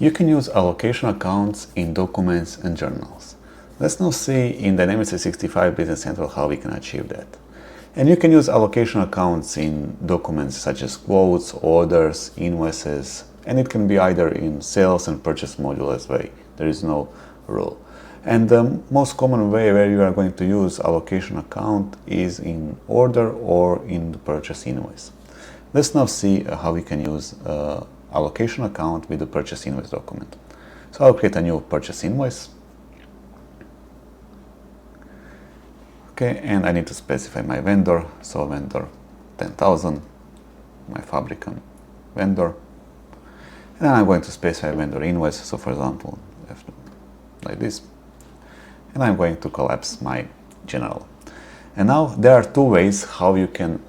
You can use allocation accounts in documents and journals. Let's now see in Dynamics 365 Business Central how we can achieve that. And you can use allocation accounts in documents such as quotes, orders, invoices, and it can be either in sales and purchase module as well. There is no rule. And the most common way where you are going to use allocation account is in order or in the purchase invoice. Let's now see how we can use allocation account with the purchase invoice document. So I'll create a new purchase invoice. Okay, and I need to specify my vendor. So vendor 10,000, my fabricant vendor. And then I'm going to specify vendor invoice. So for example, like this. And I'm going to collapse my general. And now there are two ways how you can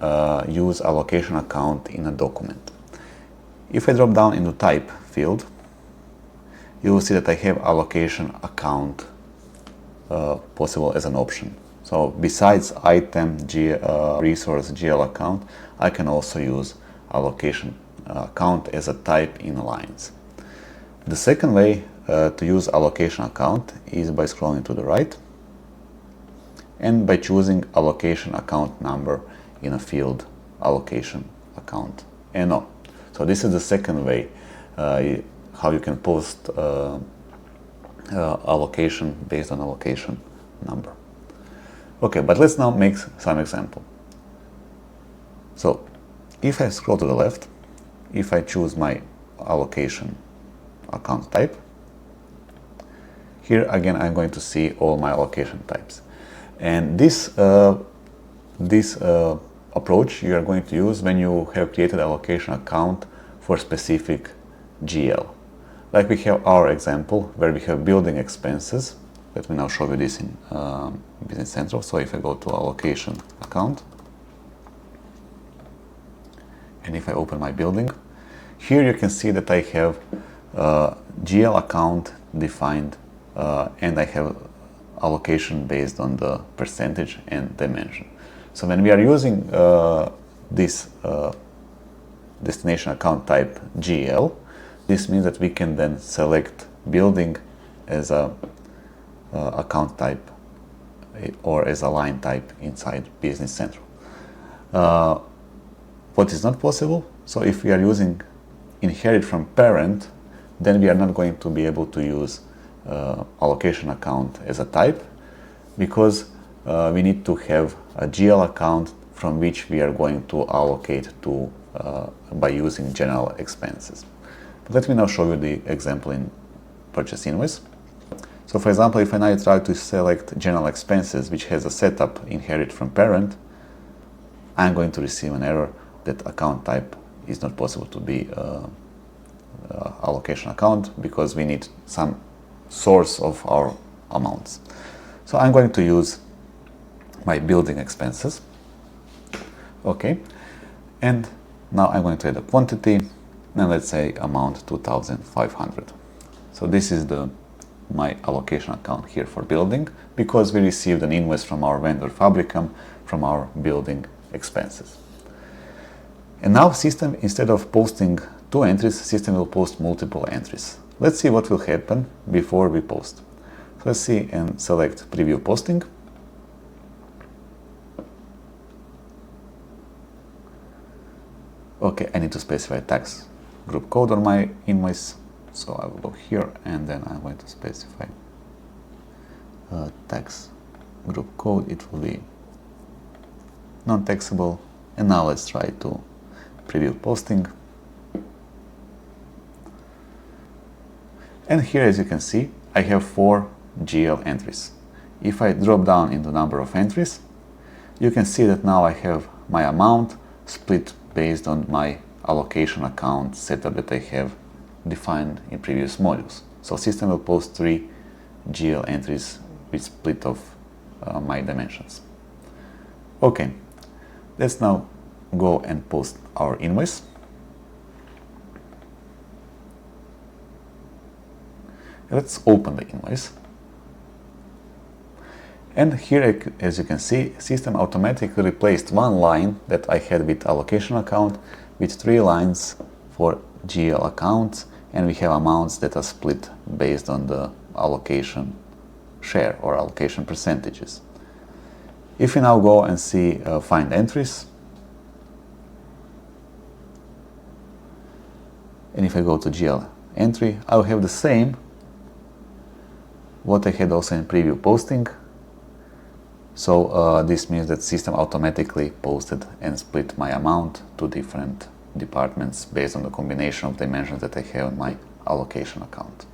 use allocation account in a document. If I drop down into type field, you will see that I have allocation account possible as an option. So besides item, resource, GL account, I can also use allocation account as a type in lines. The second way to use allocation account is by scrolling to the right and by choosing allocation account number in a field allocation account NO. So this is the second way how you can post allocation based on allocation number. Okay, but let's now make some example. So if I scroll to the left, if I choose my allocation account type, here again I'm going to see all my allocation types. And this approach you are going to use when you have created allocation account for specific GL. Like we have our example where we have building expenses. Let me now show you this in Business Central. So if I go to allocation account and if I open my building, here you can see that I have GL account defined and I have allocation based on the percentage and dimension. So when we are using this destination account type GL, this means that we can then select building as a account type or as a line type inside Business Central. What is not possible, so if we are using inherit from parent, then we are not going to be able to use allocation account as a type because we need to have a GL account from which we are going to allocate to by using general expenses. But let me now show you the example in purchase invoice. So for example, if I now try to select general expenses, which has a setup inherit from parent, I'm going to receive an error that account type is not possible to be allocation account because we need some source of our amounts. So I'm going to use my building expenses. Okay, and now I'm going to add a quantity, and let's say amount 2,500. So this is my allocation account here for building because we received an invoice from our vendor Fabricam from our building expenses. And now system, instead of posting two entries, system will post multiple entries. Let's see what will happen before we post. So let's see and select preview posting. Okay, I need to specify tax group code on my invoice. So I will go here and then I'm going to specify tax group code. It will be non-taxable. And now let's try to preview posting. And here, as you can see, I have 4 GL entries. If I drop down in the number of entries, you can see that now I have my amount split based on my allocation account setup that I have defined in previous modules. So system will post 3 GL entries with split of my dimensions. Okay, let's now go and post our invoice. Let's open the invoice. And here, as you can see, system automatically replaced one line that I had with allocation account with 3 lines for GL accounts and we have amounts that are split based on the allocation share or allocation percentages. If we now go and see find entries, and if I go to GL entry, I will have the same what I had also in preview posting. So this means that system automatically posted and split my amount to different departments based on the combination of dimensions that I have in my allocation account.